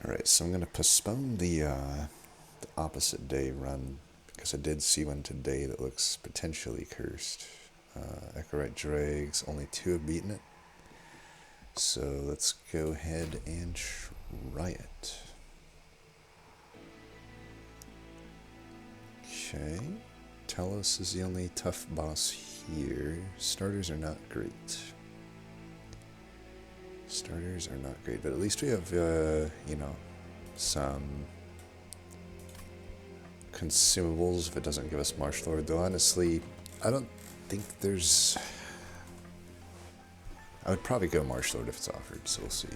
Alright, so I'm going to postpone the opposite day run because I did see one today that looks potentially cursed. Echorite Dregs, only two have beaten it. So let's go ahead and try it. Okay, Talos is the only tough boss here. Starters are not great. Starters are not great, but at least we have, some consumables if it doesn't give us Marsh Lord. Though honestly, I don't think there's... I would probably go Marsh Lord if it's offered, so we'll see.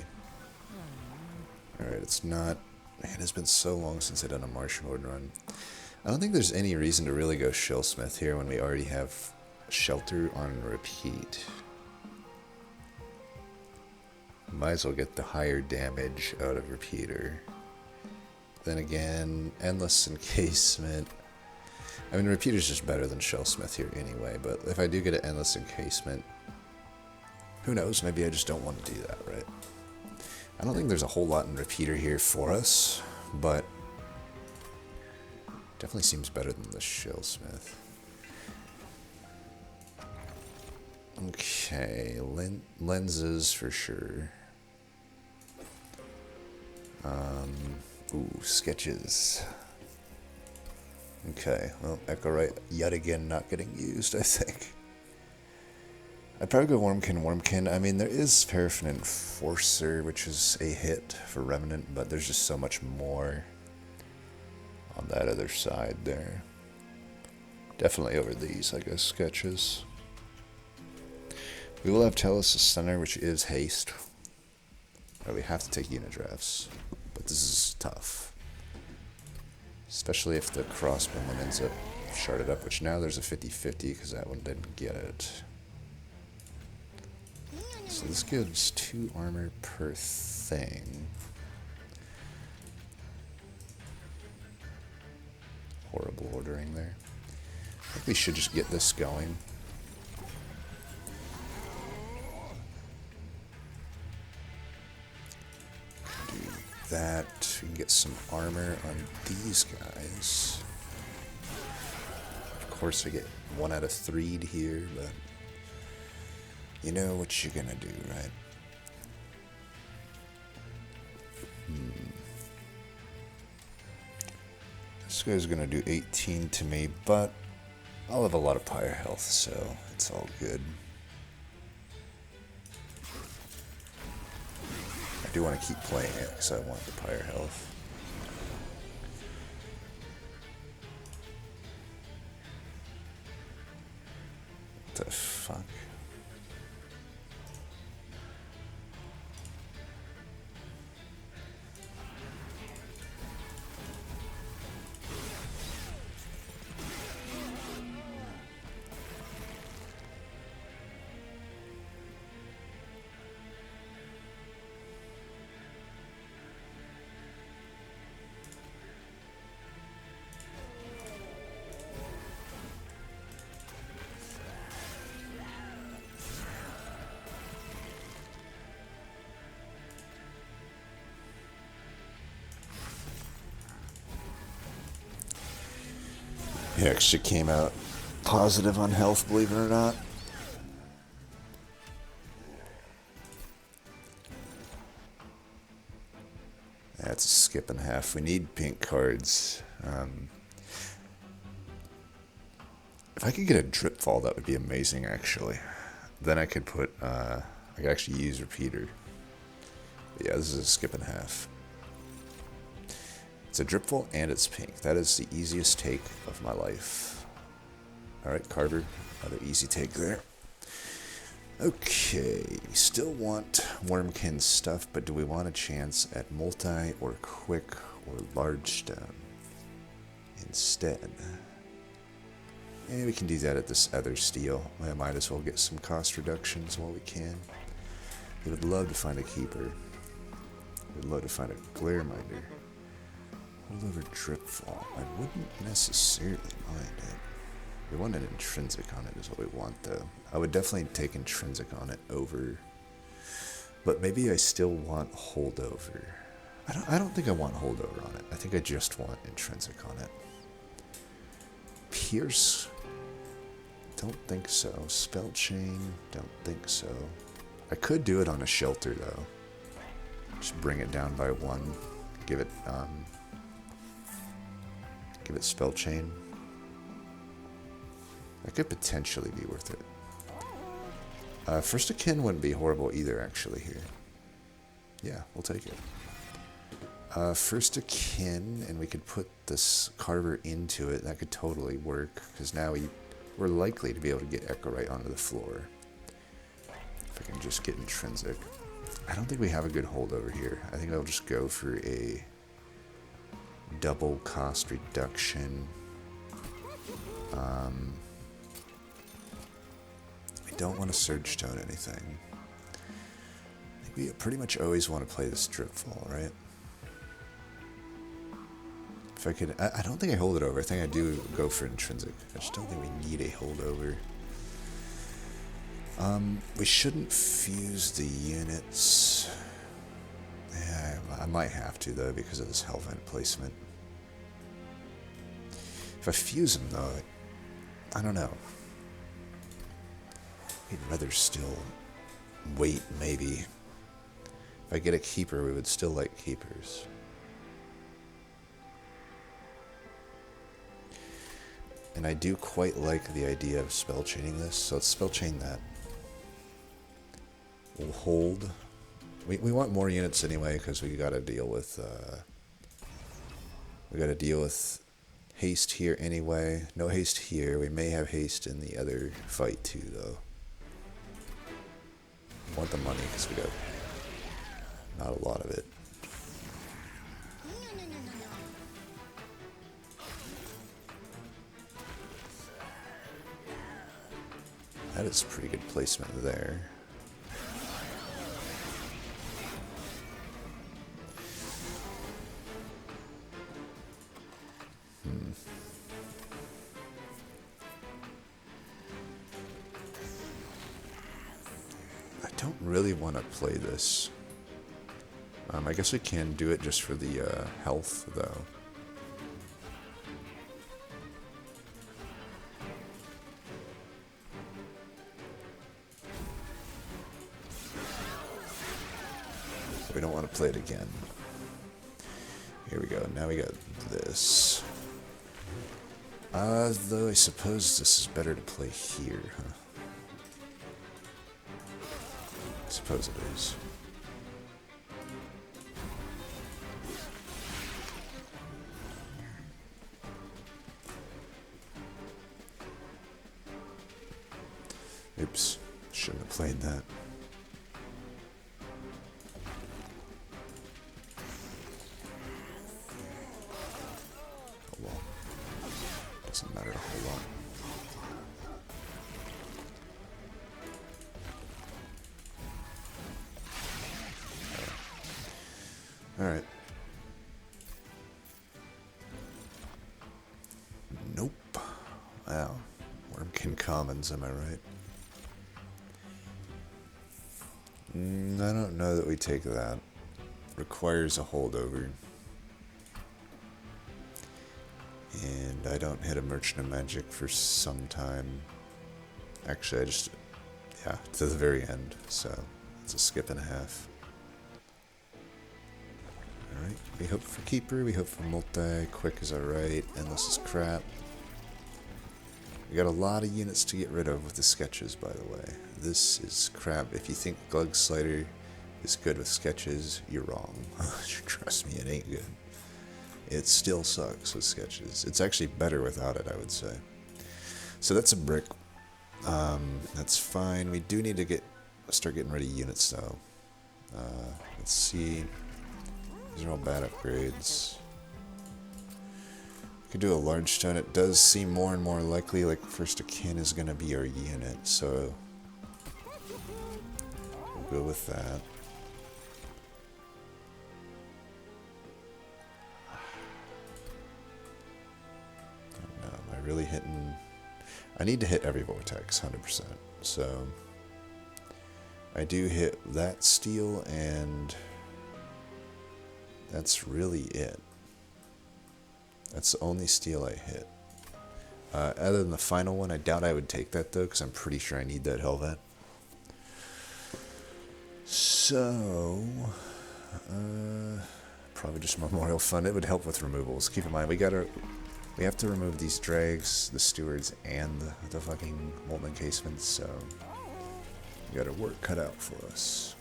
Alright, it's not... Man, it's been so long since I've done a Marsh Lord run. I don't think there's any reason to really go Shellsmith here when we already have Shelter on repeat. Might as well get the higher damage out of Repeater. Then again, Endless Encasement. I mean, Repeater's just better than Shellsmith here anyway, but if I do get an Endless Encasement, who knows, maybe I just don't want to do that, right? I don't think there's a whole lot in Repeater here for us, but definitely seems better than the Shellsmith. Okay, lenses for sure. Ooh, sketches. Okay, well, Echorite yet again not getting used, I think. I'd probably go Wormkin. I mean, there is Paraffin Enforcer, which is a hit for Remnant, but there's just so much more on that other side there. Definitely over these, I guess, sketches. We will have Talos' Stunner, which is haste. But we have to take unit drafts. But this is tough. Especially if the crossbow one ends up sharded up, which now there's a 50-50 because that one didn't get it. So this gives 2 armor per thing. Horrible ordering there. I think we should just get this going. That we can get some armor on these guys. Of course, I get 1 out of 3'd here, but you know what you're gonna do, right? This guy's gonna do 18 to me, but I'll have a lot of pyre health, so it's all good. I do want to keep playing it because I want the pyre health. What the fuck? He actually came out positive on health, believe it or not. That's a skip and a half. We need pink cards. If I could get a drip fall, that would be amazing, actually. Then I could put, I could actually use Repeater. But yeah, this is a skip and a half. It's a drip fall and it's pink. That is the easiest take of my life. Alright, Carver. Another easy take there. Okay, we still want Wormkin stuff, but do we want a chance at multi or quick or large stone instead? Yeah, we can do that at this other steel. I might as well get some cost reductions while we can. We would love to find a keeper. We'd love to find a glare minder. Hold over drip fall. I wouldn't necessarily mind it. We want an intrinsic on it is what we want though. I would definitely take intrinsic on it over. But maybe I still want holdover. I don't think I want holdover on it. I think I just want intrinsic on it. Pierce, don't think so. Spell chain, don't think so. I could do it on a shelter though. Just bring it down by 1. Give it spell chain. That could potentially be worth it. First of kin wouldn't be horrible either, actually, here. Yeah, we'll take it. First of kin, and we could put this Carver into it. That could totally work, because now we're likely to be able to get Echo right onto the floor. If I can just get intrinsic. I don't think we have a good holdover here. I think I'll just go for a double cost reduction. I don't want to Surge Tone anything. I think we pretty much always want to play the Strip Fall, right? If I could, I don't think I hold it over. I think I do go for intrinsic. I just don't think we need a holdover. We shouldn't fuse the units. Yeah, I might have to though because of this Hellvent placement. If I fuse them though, I don't know. I'd rather still wait, maybe. If I get a keeper, we would still like keepers. And I do quite like the idea of spell chaining this, so let's spell chain that. We'll hold. We want more units anyway, because we gotta deal with haste here anyway. No haste here. We may have haste in the other fight too, though. Want the money because we got not a lot of it. That is pretty good placement there. I don't really want to play this. I guess we can do it just for the health, though. We don't want to play it again. Here we go. Now we got this. Though I suppose this is better to play here, huh? I suppose it is. Oops. Shouldn't have played that. Doesn't matter a whole lot. Alright. Nope. Wow. Wormkin commons, am I right? I don't know that we take that. Requires a holdover. And I don't hit a Merchant of Magic for some time. Actually, yeah, to the very end. So, it's a skip and a half. Alright, we hope for Keeper, we hope for Multi. Quick is alright, Endless is crap. We got a lot of units to get rid of with the sketches, by the way. This is crap. If you think Glug Slider is good with sketches, you're wrong. Trust me, it ain't good. It still sucks with sketches. It's actually better without it, I would say. So that's a brick. That's fine. We do need to start getting rid of units, though. Let's see. These are all bad upgrades. We could do a large stone. It does seem more and more likely like First of Kin is going to be our unit, so we'll go with that. Really hitting. I need to hit every vortex 100%. So I do hit that steel and That's really it. That's the only steal I hit. Other than the final one, I doubt I would take that though, because I'm pretty sure I need that Helvet. So, probably just Memorial Fund. It would help with removals. Keep in mind, we have to remove these drags, the stewards, and the fucking molten encasements. So, we got our work cut out for us.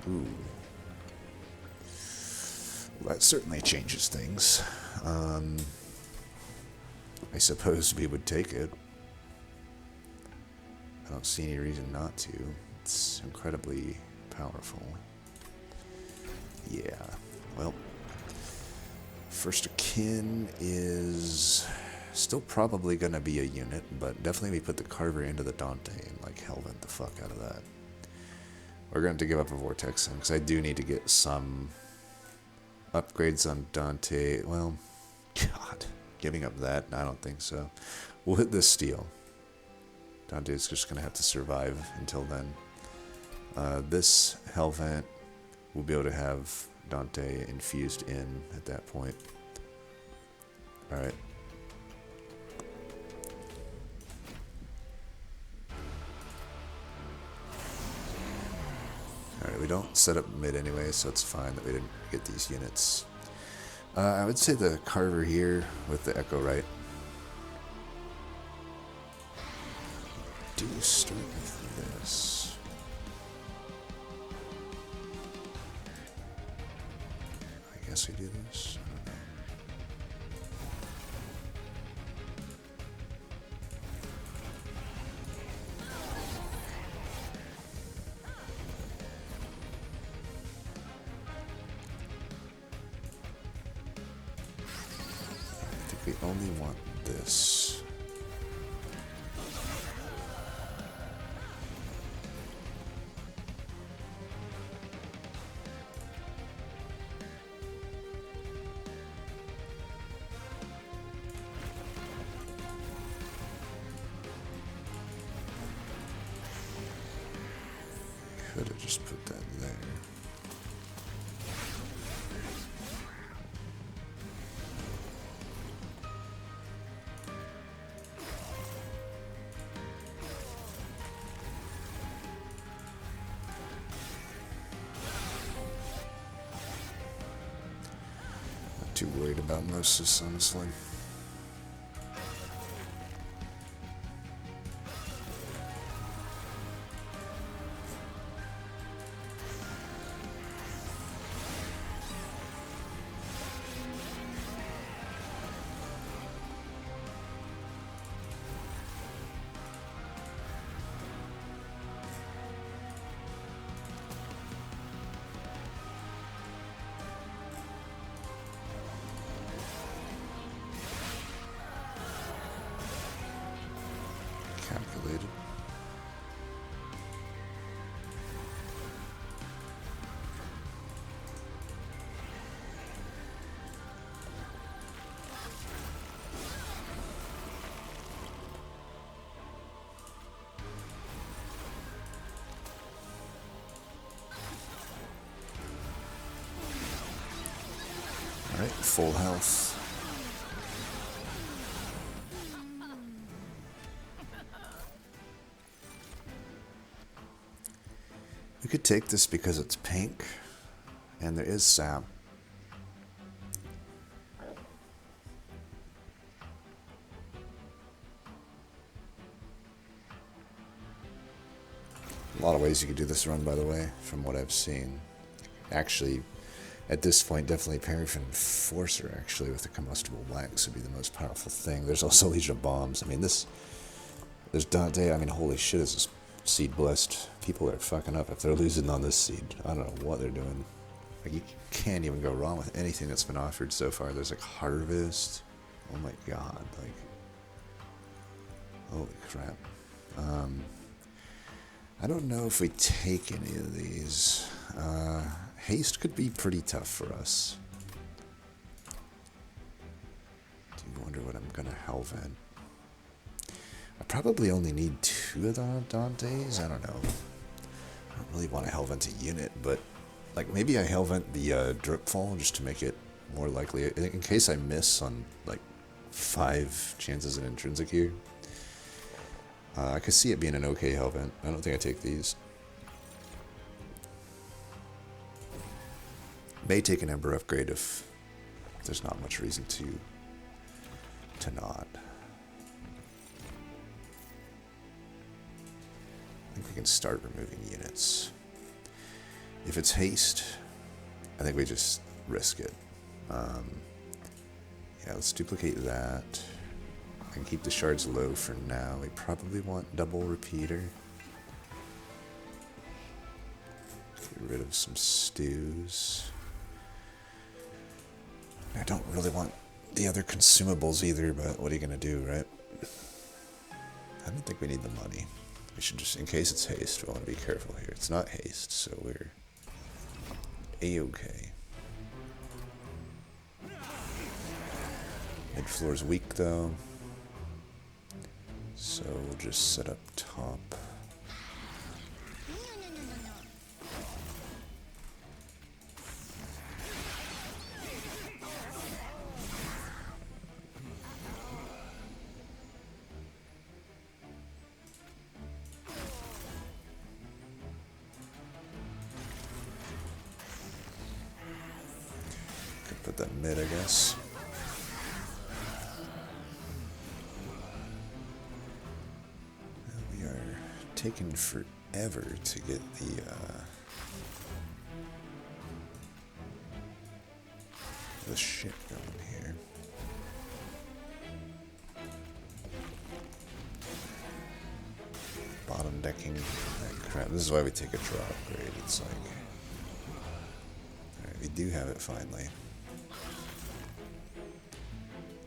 Ooh. Well, that certainly changes things. I suppose we would take it. I don't see any reason not to. It's incredibly powerful. Yeah, well, first of kin is still probably going to be a unit, but definitely we put the Carver into the Dante and like Helvet the fuck out of that. We're going to have to give up a Vortex because I do need to get some upgrades on Dante. Well, God, giving up that? I don't think so. We'll hit this steel. Dante's just going to have to survive until then. This Helvet, we'll be able to have Dante infused in at that point. Alright. Alright, we don't set up mid anyway, so it's fine that we didn't get these units. I would say the Carver here with the Echo Right. Do start with this. I guess we do this. I don't know. I think we only want this. Could have just put that there. Not too worried about Gnosis, honestly. Calculated. All right, full health. We could take this because it's pink, and there is sap. A lot of ways you could do this run, by the way, from what I've seen. Actually, at this point, definitely Paraffin Enforcer, actually, with the Combustible Wax would be the most powerful thing. There's also Legion of Bombs. I mean, there's Dante. I mean, holy shit, is this seed blessed? People are fucking up if they're losing on this seed. I don't know what they're doing. Like, you can't even go wrong with anything that's been offered so far. There's like Harvest. Oh my god, like, holy crap. I don't know if we take any of these. Haste could be pretty tough for us. Do you wonder what I'm gonna Helvet? I probably only need 2 of the Dantes. I don't know. I don't really want to Helvet a unit, but Like, maybe I Hellvent the drip fall just to make it more likely. In case I miss on, like, 5 chances in intrinsic here. I could see it being an okay Hellvent. I don't think I take these. May take an Ember upgrade if there's not much reason to not. I think we can start removing units. If it's haste, I think we just risk it. Yeah, let's duplicate that. And keep the shards low for now. We probably want double repeater. Get rid of some stews. I don't really want the other consumables either, but what are you going to do, right? I don't think we need the money. We should just, in case it's haste, we want to be careful here. It's not haste, so we're A-okay. Mid-floor's weak, though. So we'll just set up top. Could put that mid, I guess. Taken forever to get the shit going here. Bottom decking. Crap. This is why we take a draw upgrade. It's like, alright, we do have it finally.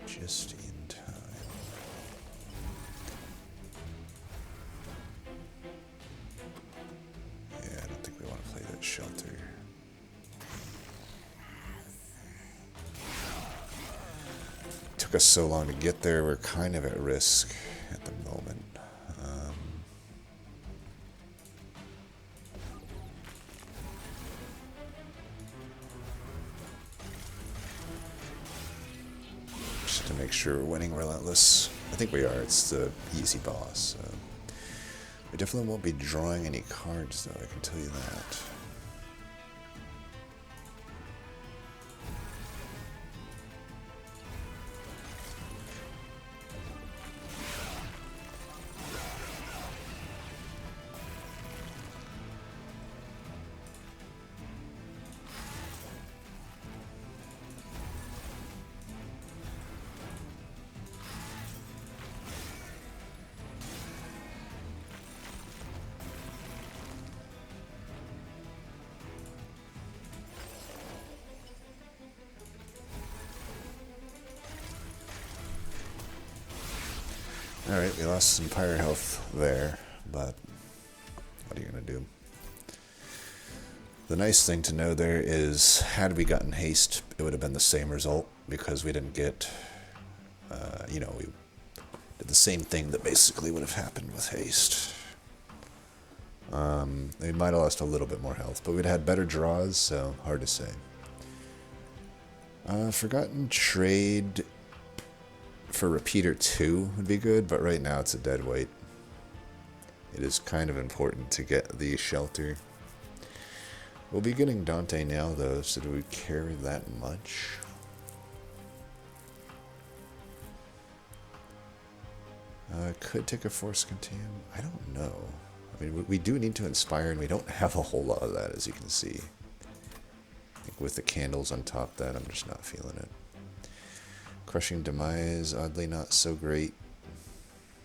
Just in time. Shelter. Took us so long to get there, we're kind of at risk at the moment. Just to make sure we're winning Relentless. I think we are, it's the easy boss. So. We definitely won't be drawing any cards though, I can tell you that. Alright, we lost some pyre health there, but what are you going to do? The nice thing to know there is, had we gotten haste, it would have been the same result, because we didn't get, we did the same thing that basically would have happened with haste. We might have lost a little bit more health, but we'd had better draws, so hard to say. Forgotten trade for repeater 2 would be good, but right now it's a dead weight. It is kind of important to get the shelter. We'll be getting Dante now though, so do we care that much? Could take a force contam. I don't know. I mean, we do need to inspire, and we don't have a whole lot of that, as you can see. I think with the candles on top of that, I'm just not feeling it. Crushing Demise, oddly not so great.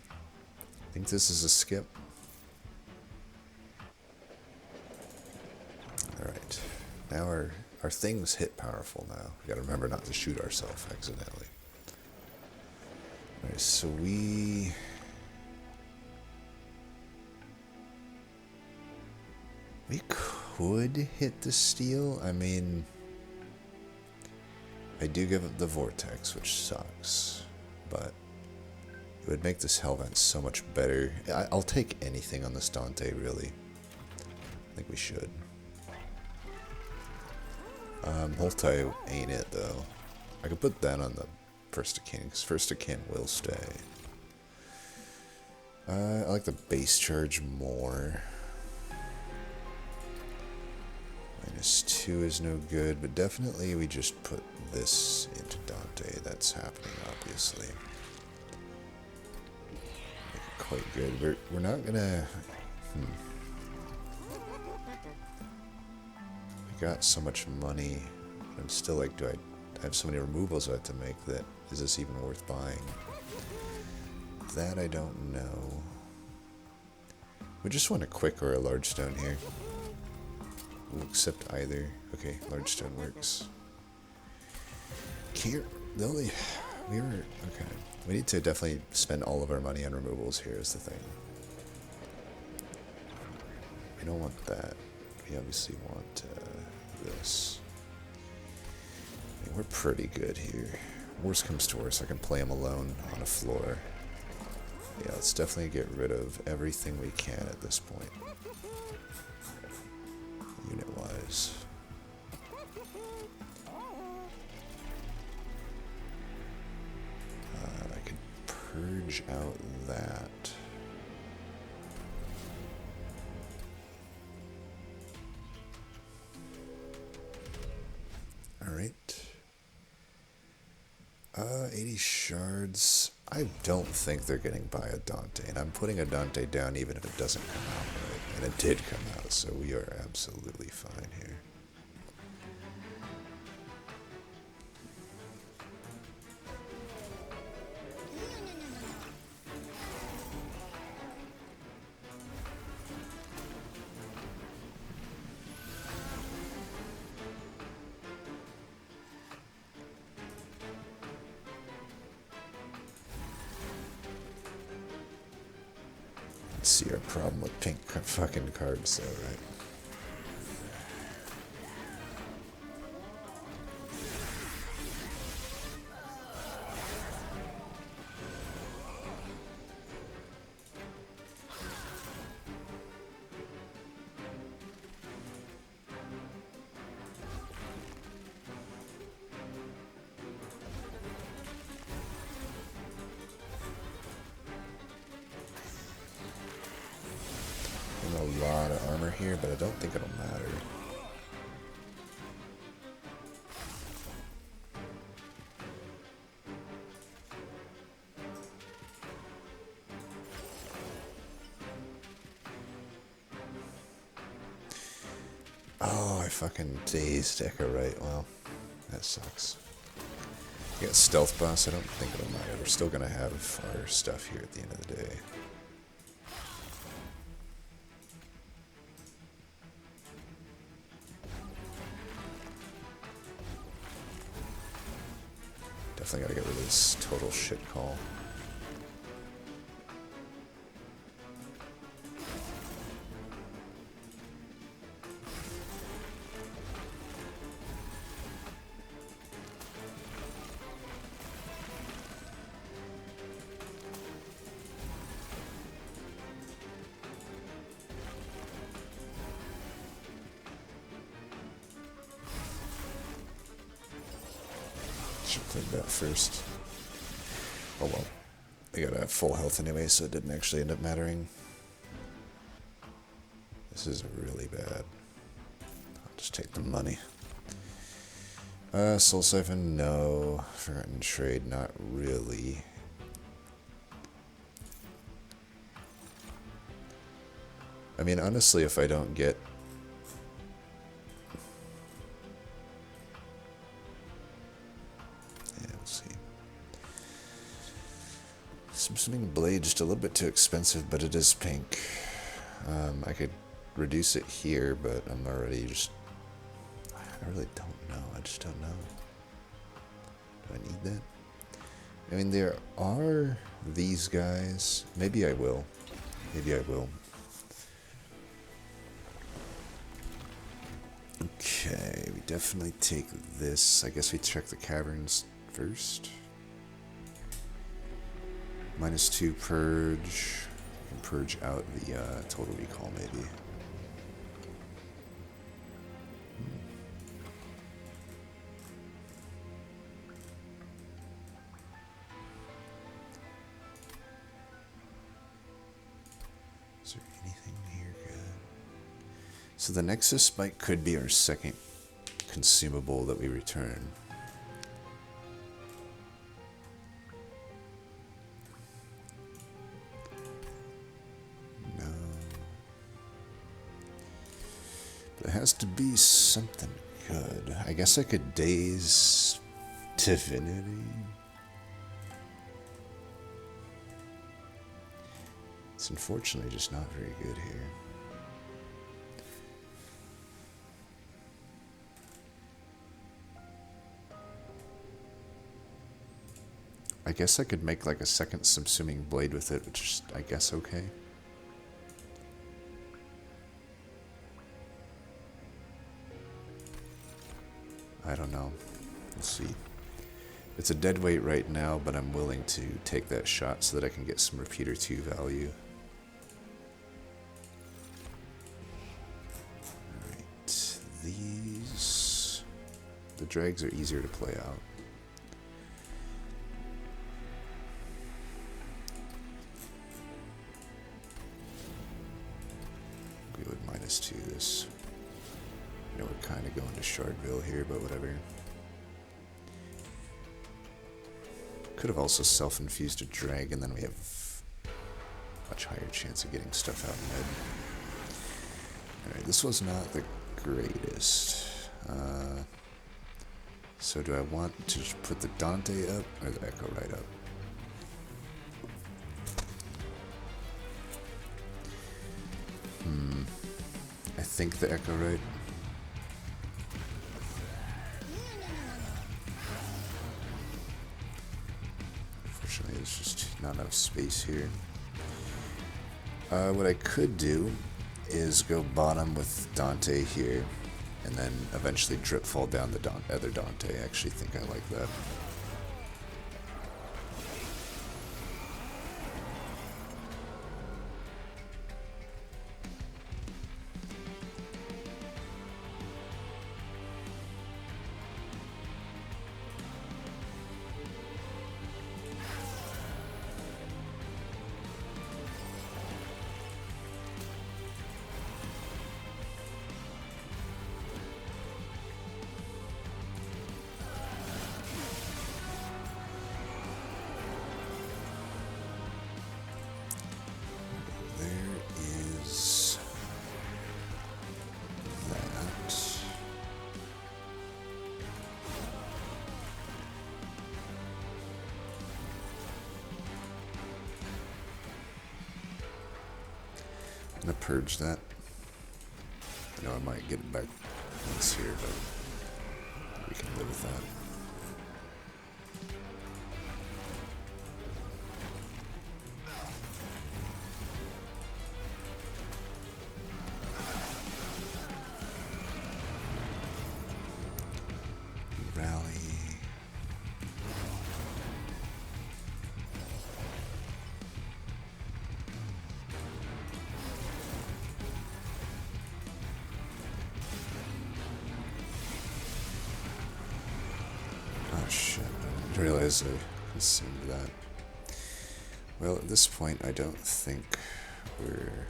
I think this is a skip. Alright. Now our things hit powerful now. We gotta remember not to shoot ourselves accidentally. Alright, so we could hit the steel. I mean, I do give up the Vortex, which sucks, but it would make this Hellvent so much better. I'll take anything on this Dante, really. I think we should. Multi ain't it, though. I could put that on the first of kin, because first of kin will stay. I like the base charge more. -2 is no good, but definitely we just put this into Dante. That's happening, obviously. Make it quite good. We're not gonna... I got so much money. I'm still like, do I have so many removals I have to make that is this even worth buying? That I don't know. We just want a quick or a large stone here. We'll accept either. Okay, large stone works. Here, the only... We were... Okay. We need to definitely spend all of our money on removals here is the thing. We don't want that. We obviously want this. I mean, we're pretty good here. Worst comes to worst, I can play him alone on a floor. Yeah, let's definitely get rid of everything we can at this point. Unit-wise. I could purge out that. Alright. 80 shards. I don't think they're getting by a Dante, and I'm putting a Dante down even if it doesn't come out right. And it did come out, so we are absolutely fine here. See our problem with pink fucking cards though, right? A lot of armor here, but I don't think it'll matter. Oh, I fucking dazed Echo, right? Well, that sucks. We got stealth boss, I don't think it'll matter. We're still gonna have our stuff here at the end of the day. Definitely gotta get rid of this total shit call. Should clean that first. Oh well. I got a full health anyway, so it didn't actually end up mattering. This is really bad. I'll just take the money. Soul Siphon, no. Forgotten Trade, not really. I mean, honestly, if I don't get... Yeah, we'll see. Subsuming Blade, just a little bit too expensive, but it is pink. I could reduce it here, but I'm already just... I really don't know. I just don't know. Do I need that? I mean, there are these guys. Maybe I will. Maybe I will. Okay, we definitely take this. I guess we check the caverns first. -2 purge. And purge out the total recall, maybe. Is there anything here good? So the Nexus Spike could be our second consumable that we return. No. But it has to be something good. I guess I could Daze Divinity. It's unfortunately just not very good here. I guess I could make like a second subsuming blade with it, which is, I guess, okay. I don't know. We'll see. It's a dead weight right now, but I'm willing to take that shot so that I can get some repeater 2 value. Alright, these... The drags are easier to play out. We would -2 this. You know, we're kind of going to Shardville here, but whatever. Could have also self-infused a drag, and then we have a much higher chance of getting stuff out mid. Alright, this was not the greatest. So do I want to just put the Dante up, or the Echo right up? I think the Echo right. Unfortunately, there's just not enough space here. What I could do is go bottom with Dante here, and then eventually drip fall down the other Dante. I actually think I like that. I'm gonna purge that. You know, I might get it back once here, but we can live with that. Rally. Oh shit, I didn't realize I consumed that. Well, at this point, I don't think we're...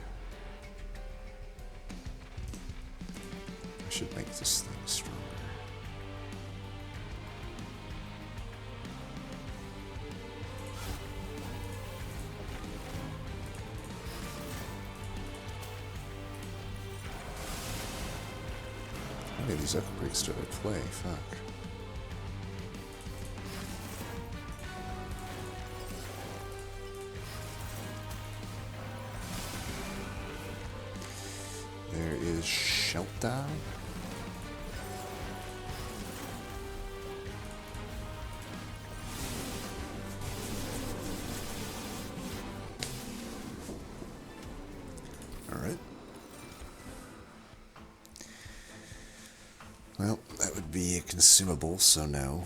I should make this thing stronger. How many of these echo breaks do I play? Fuck. There is Shelter. Alright. Well, that would be a consumable, so no.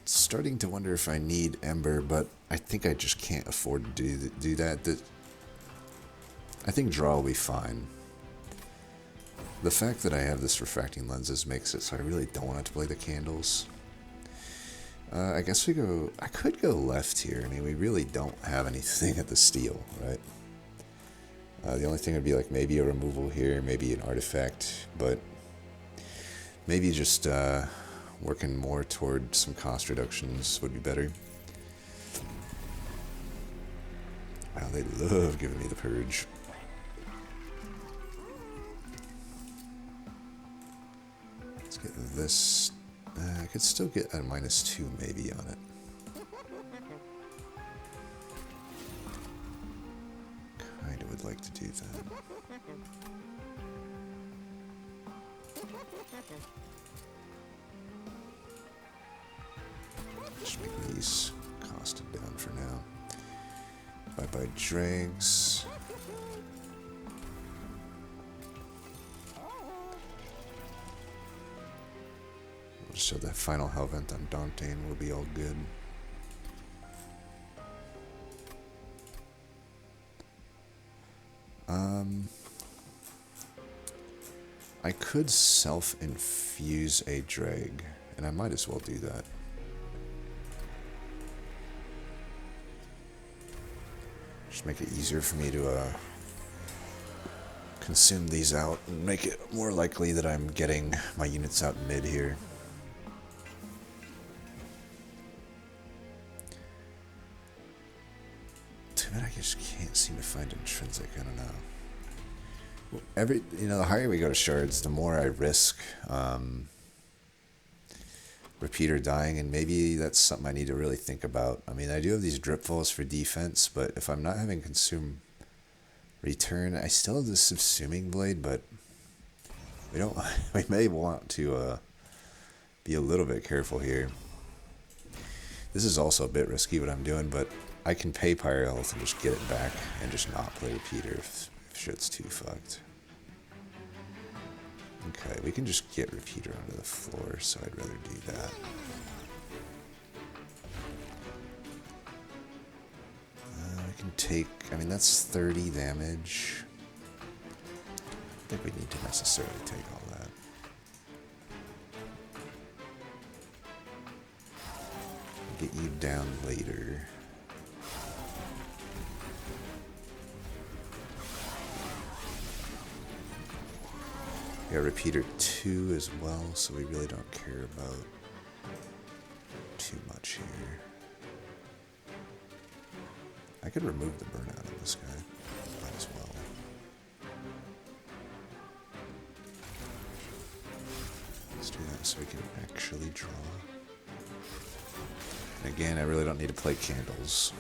Starting to wonder if I need Ember, but I think I just can't afford to do that. I think draw will be fine. The fact that I have this refracting lenses makes it so I really don't want to play the candles. I guess we go... I could go left here. I mean, we really don't have anything at the steel, right? The only thing would be like maybe a removal here, maybe an artifact, but maybe just working more toward some cost reductions would be better. Wow, they love giving me the purge. Let's get this. I could still get a -2 maybe on it. Kinda would like to do that. Just make these costed down for now. Bye-bye dregs. So that final Hellvent on Dantation will be all good. I could self-infuse a drag, and I might as well do that. Just make it easier for me to consume these out and make it more likely that I'm getting my units out mid here. I just can't seem to find intrinsic. I don't know. The higher we go to shards, the more I risk repeater dying, and maybe that's something I need to really think about. I mean, I do have these drip falls for defense, but if I'm not having consume return, I still have this subsuming blade, but we don't. We may want to be a little bit careful here. This is also a bit risky what I'm doing, but I can pay Pyre Health and just get it back and just not play repeater if shit's too fucked. Okay, we can just get repeater onto the floor, so I'd rather do that. We can take, I mean, that's 30 damage. I don't think we need to necessarily take all that. Get you down later. Yeah, repeater 2 as well, so we really don't care about too much here. I could remove the burnout on this guy. Might as well. Let's do that so we can actually draw. And again, I really don't need to play candles.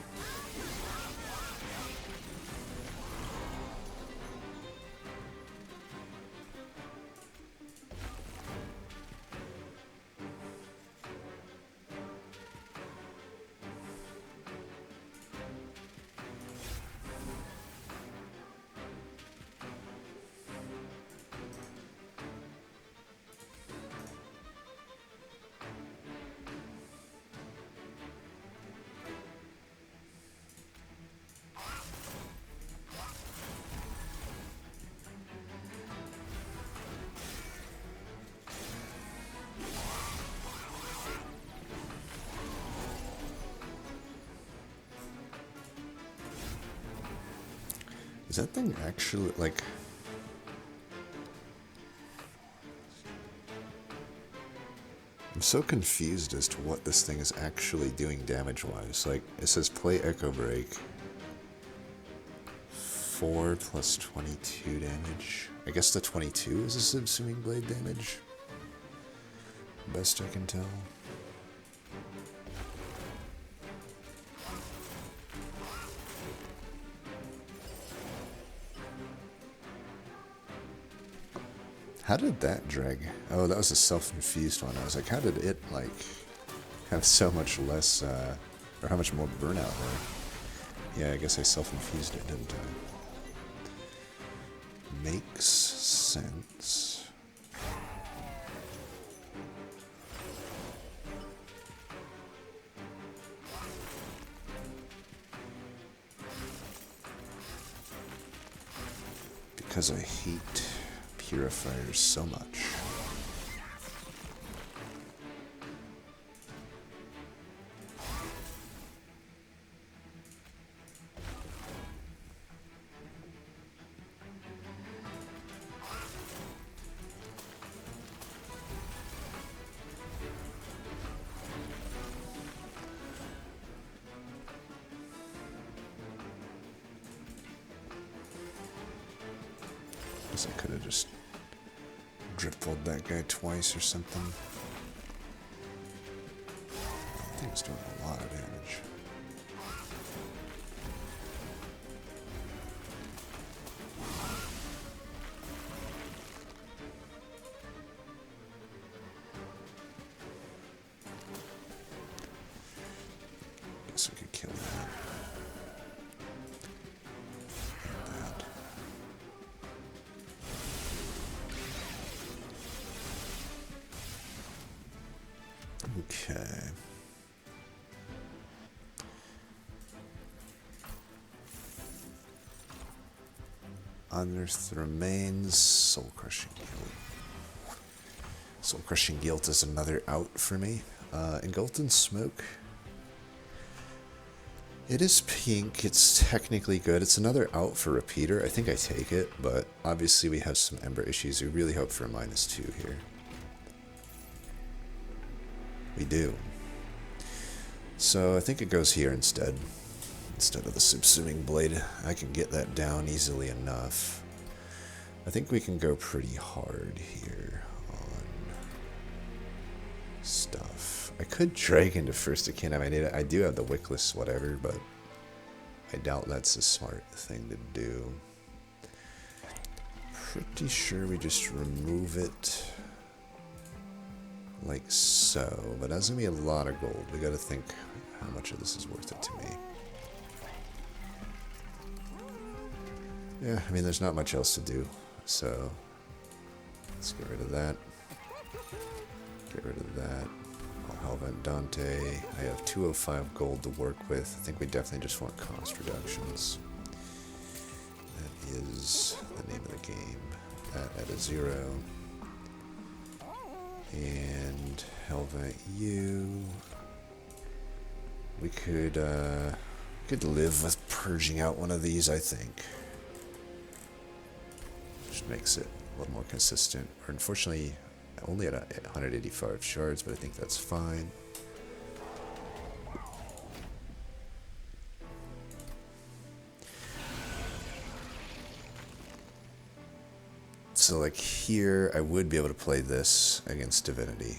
Is that thing actually, like... I'm so confused as to what this thing is actually doing damage-wise. Like, it says play Echo Break. 4 plus 22 damage. I guess the 22 is a subsuming blade damage. Best I can tell. How did that drag? Oh, that was a self-infused one. I was like, how did it, like, have so much less, or how much more burnout there? Yeah, I guess I self-infused it, didn't I? Makes sense. Because I hate purifiers so much. Guess I could have just drip-pulled that guy twice or something. I think it's doing a lot of damage. Guess we could kill that. And that. Okay. Unearth the remains. Soul Crushing Guilt. Soul Crushing Guilt is another out for me. Engulfed in Smoke. It is pink. It's technically good. It's another out for Repeater. I think I take it, but obviously we have some Ember issues. We really hope for a -2 here. We do. So I think it goes here instead of the Subsuming Blade. I can get that down easily enough. I think we can go pretty hard here on stuff. I could drag into First of Kin. I mean, I do have the Wickless whatever, but I doubt that's a smart thing to do. Pretty sure we just remove it like so, but that's gonna be a lot of gold. We gotta think how much of this is worth it to me. Yeah, I mean, there's not much else to do, so let's get rid of that. Get rid of that. I'll Hellvent Dante. I have 205 gold to work with. I think we definitely just want cost reductions. That is the name of the game. That at a 0. And Hellvent U. We could live with purging out one of these, I think. Just makes it a little more consistent. Or unfortunately, only at 185 shards, but I think that's fine. So like here, I would be able to play this against Divinity.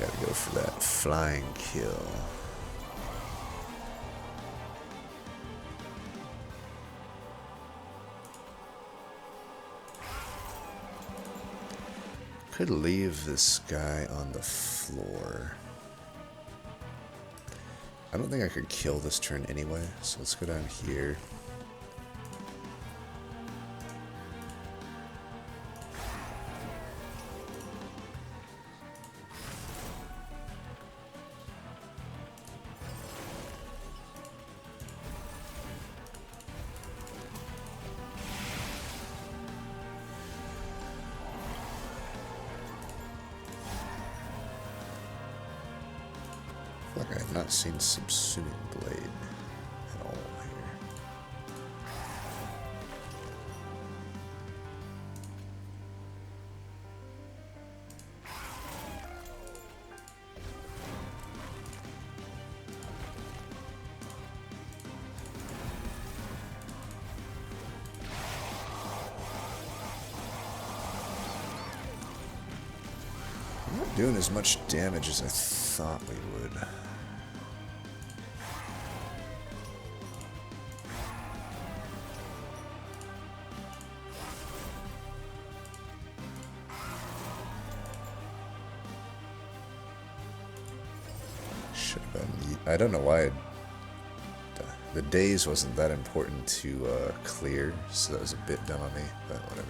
Gotta go for that flying kill. Could leave this guy on the floor. I don't think I could kill this turn anyway, so let's go down here. Fuck, I have not seen Subsuming Blade at all here. We're not doing as much damage as I thought we would. I don't know why the daze wasn't that important to clear, so that was a bit dumb on me, but whatever.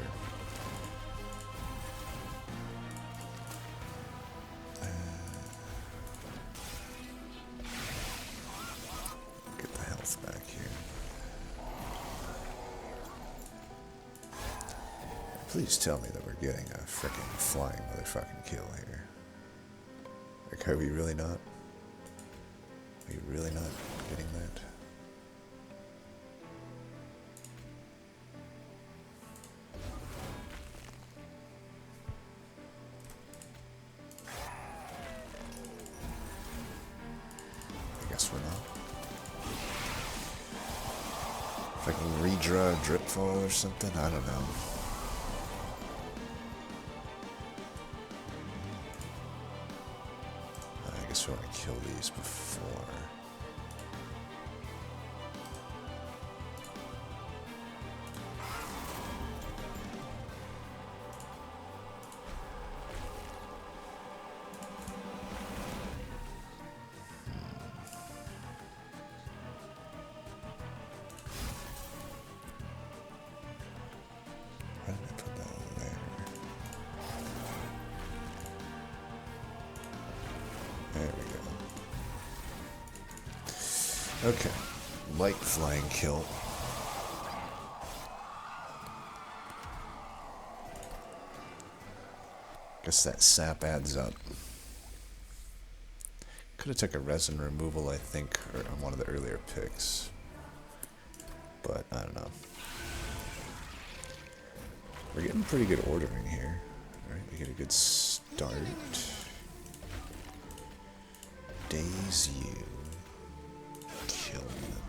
Get the health back here. Please tell me that we're getting a frickin' flying motherfucking kill here. Like, are we really not? Are you really not getting that? If I can redraw a Dripfall or something, I don't know. I guess we want to kill these before. Why did I put that there? There we go. Okay. Light flying kill. Guess that sap adds up. Could have took a resin removal, I think, or on one of the earlier picks. But I don't know. We're getting pretty good ordering here. Alright, we get a good start. Daze you. Kill them.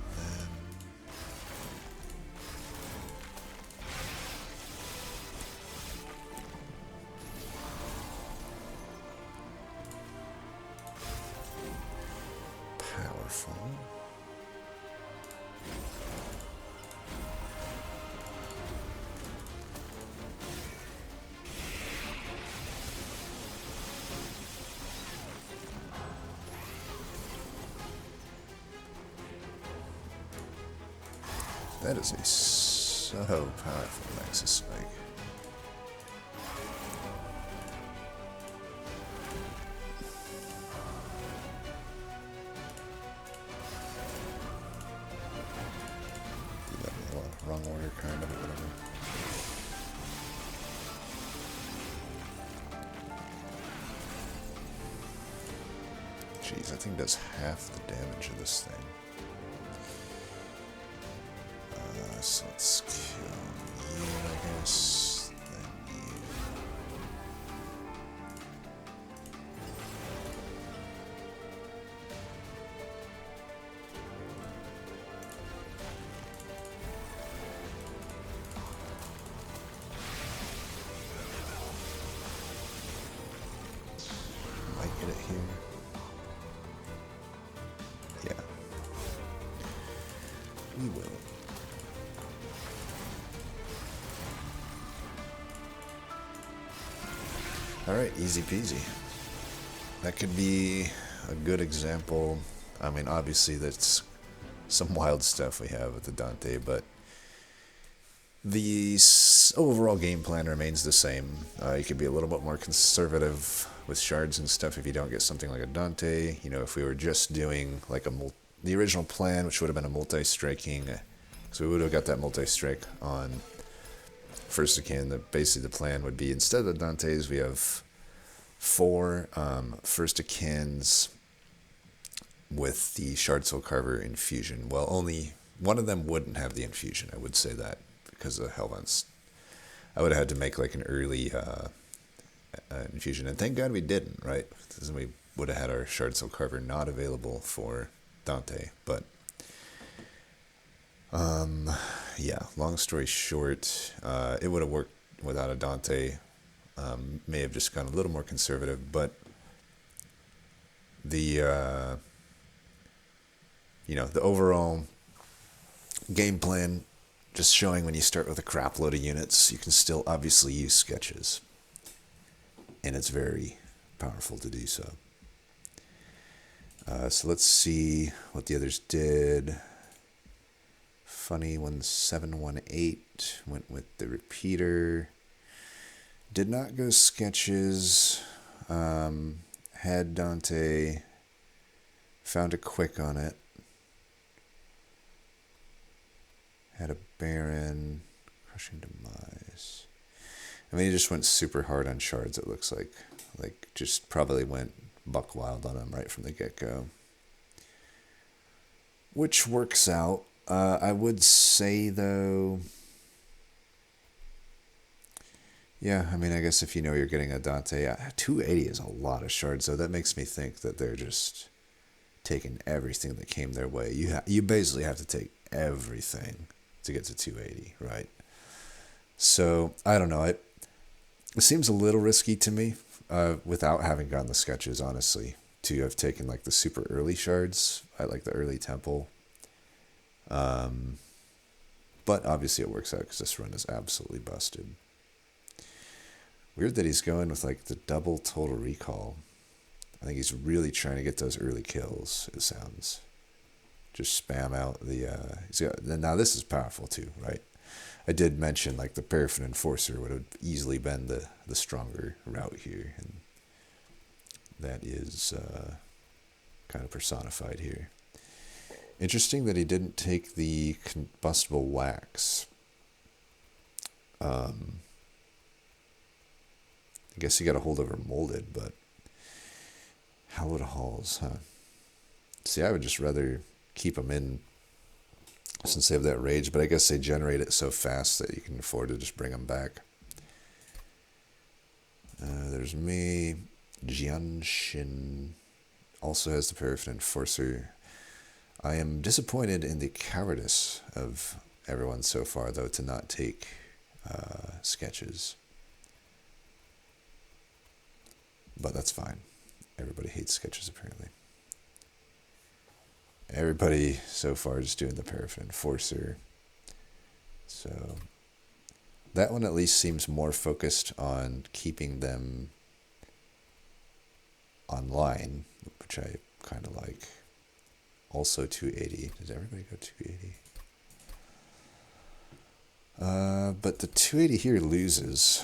Powerful. That is a so powerful Nexus Spike. Did that in the wrong order, kind of, or whatever. Jeez, that thing does half the damage of this thing. So let's kill you, I guess, then you. Might get it here. Yeah. We will. Alright, easy peasy. That could be a good example. I mean, obviously that's some wild stuff we have with the Dante, but the overall game plan remains the same. You could be a little bit more conservative with shards and stuff if you don't get something like a Dante. You know, if we were just doing like the original plan, which would have been a multi-striking, so we would have got that multi-strike on First Akin. Basically the plan would be, instead of the Dantes, we have 4 First Akins with the Shard Soul Carver infusion. Well, only one of them wouldn't have the infusion, I would say that, because of Hellvents. I would have had to make like an early infusion, and thank God we didn't, right? Because we would have had our Shard Soul Carver not available for Dante, but yeah, long story short, it would have worked without a Dante. May have just gone a little more conservative, but the you know, the overall game plan, just showing when you start with a crap load of units, you can still obviously use sketches, and it's very powerful to do so. So let's see what the others did. Funny 1718 went with the repeater. Did not go sketches. Had Dante. Found a quick on it. Had a Baron. Crushing Demise. I mean, he just went super hard on shards, it looks like. Like, just probably went buck wild on him right from the get-go. Which works out. I would say, though, yeah, I mean, I guess if you know you're getting a Dante, 280 is a lot of shards, so that makes me think that they're just taking everything that came their way. You basically have to take everything to get to 280, right? So I don't know. It seems a little risky to me, without having gotten the sketches, honestly, to have taken like the super early shards. I like the early temple. But obviously it works out because this run is absolutely busted. Weird that he's going with like the double total recall. I think he's really trying to get those early kills, it sounds. Just spam out the... now this is powerful too, right? I did mention like the Paraffin Enforcer would have easily been the stronger route here. And that is kind of personified here. Interesting that he didn't take the combustible wax. I guess he got a holdover molded, but hallowed halls, huh? See, I would just rather keep them in since they have that rage, but I guess they generate it so fast that you can afford to just bring them back. There's me. Jianshin also has the Paraffin Enforcer. I am disappointed in the cowardice of everyone so far, though, to not take sketches. But that's fine. Everybody hates sketches, apparently. Everybody so far is doing the Paraffin Enforcer. So that one at least seems more focused on keeping them online, which I kind of like. Also 280. Does everybody go 280? But the 280 here loses.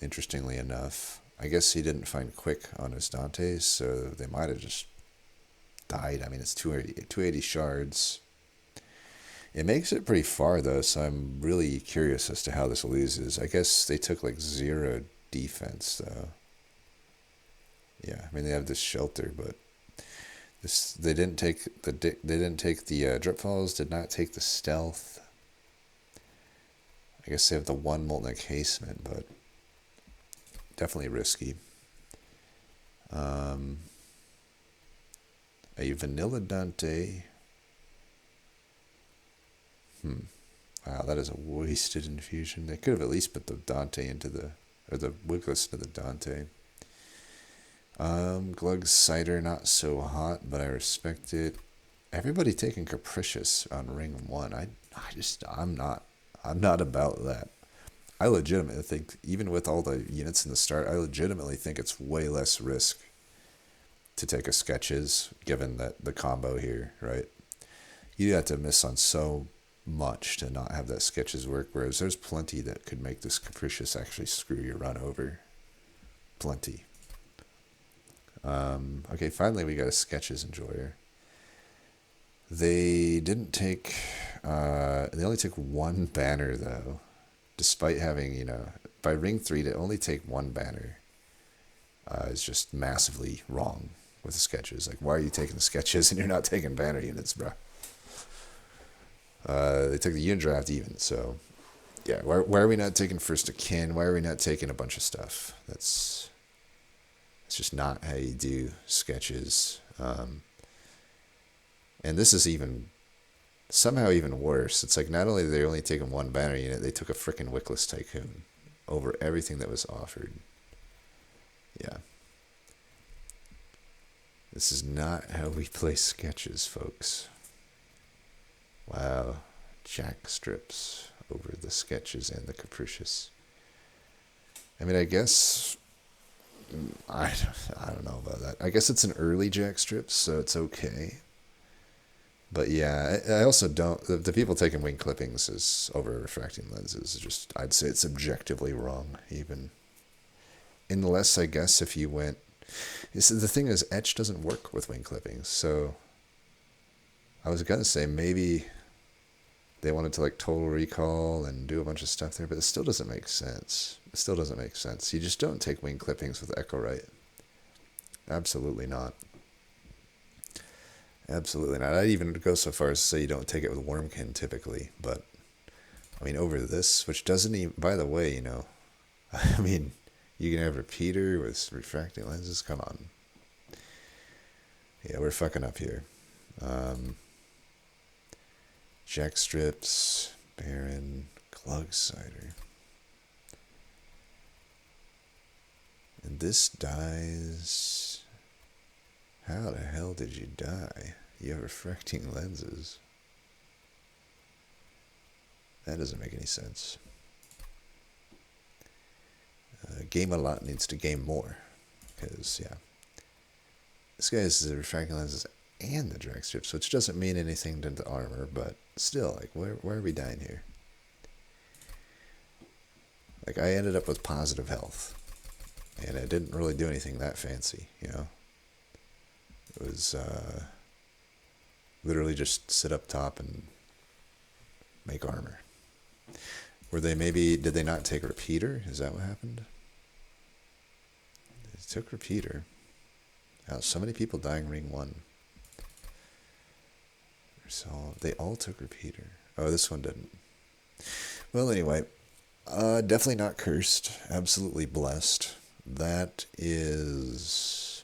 Interestingly enough, I guess he didn't find quick on his Dante, so they might have just died. I mean, it's 280 shards. It makes it pretty far, though, so I'm really curious as to how this loses. I guess they took, like, 0 defense, though. Yeah, I mean, they have this shelter, but they didn't take the drip falls, did not take the stealth. I guess they have the one molten casement, but definitely risky. A vanilla Dante. Wow, that is a wasted infusion. They could have at least put the Dante or the Wigless into the Dante. Glug's Cider, not so hot, but I respect it. Everybody taking Capricious on ring 1. I'm not about that. I legitimately think, even with all the units in the start, I legitimately think it's way less risk to take a Sketches, given that the combo here, right? You have to miss on so much to not have that Sketches work, whereas there's plenty that could make this Capricious actually screw your run over. Plenty. Okay, finally we got a Sketches enjoyer. They didn't take, they only took 1 banner, though. Despite having, by ring 3 to only take 1 banner is just massively wrong with the Sketches. Like, why are you taking the Sketches and you're not taking banner units, bro? They took the unit draft even, so yeah. Why are we not taking first to kin? Why are we not taking a bunch of stuff? It's just not how you do Sketches. And this is somehow even worse. It's like not only did they only taken 1 banner unit, they took a frickin' Wickless Tycoon over everything that was offered. Yeah. This is not how we play Sketches, folks. Wow. Jack strips over the Sketches and the Capricious. I mean, I guess... I don't know about that. I guess it's an early Jack strips, so it's okay. But yeah, I also don't... The people taking wing clippings as over refracting lenses is just... I'd say it's objectively wrong, even. Unless, I guess, if you went... The thing is, etch doesn't work with wing clippings, so... I was going to say maybe they wanted to, like, total recall and do a bunch of stuff there, but it still doesn't make sense. It still doesn't make sense. You just don't take wing clippings with Echo Right. Absolutely not. Absolutely not. I'd even go so far as to say you don't take it with Wormkin typically, but I mean over this, which doesn't even, by the way, I mean, you can have repeater with refracting lenses. Come on. Yeah, we're fucking up here. Jack strips, Baron, Glug Cider. And this dies. How the hell did you die? You have refracting lenses. That doesn't make any sense. Game a lot needs to game more. Because, yeah. This guy has the refracting lenses and the drag strips, which doesn't mean anything to the armor, but still, like, where are we dying here? Like, I ended up with positive health. And it didn't really do anything that fancy, you know? It was literally just sit up top and make armor. Did they not take repeater? Is that what happened? They took repeater. Oh, so many people dying ring 1. So they all took repeater. Oh, this one didn't. Well, anyway, definitely not cursed. Absolutely blessed. That is...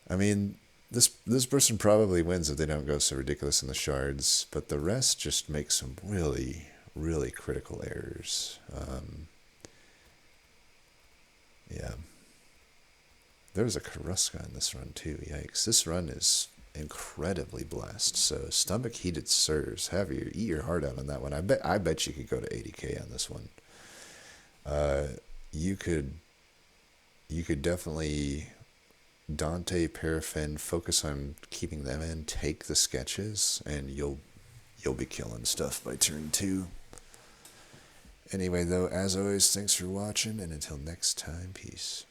I mean, this person probably wins if they don't go so ridiculous in the shards, but the rest just make some really, really critical errors. Yeah. There was a Karuska in this run too. Yikes. This run is incredibly blessed. So stomach heated sirs. Eat your heart out on that one. I bet you could go to 80k on this one. You could definitely Dante, Paraffin, focus on keeping them in, take the sketches, and you'll be killing stuff by turn 2. Anyway, though, as always, thanks for watching, and until next time, peace.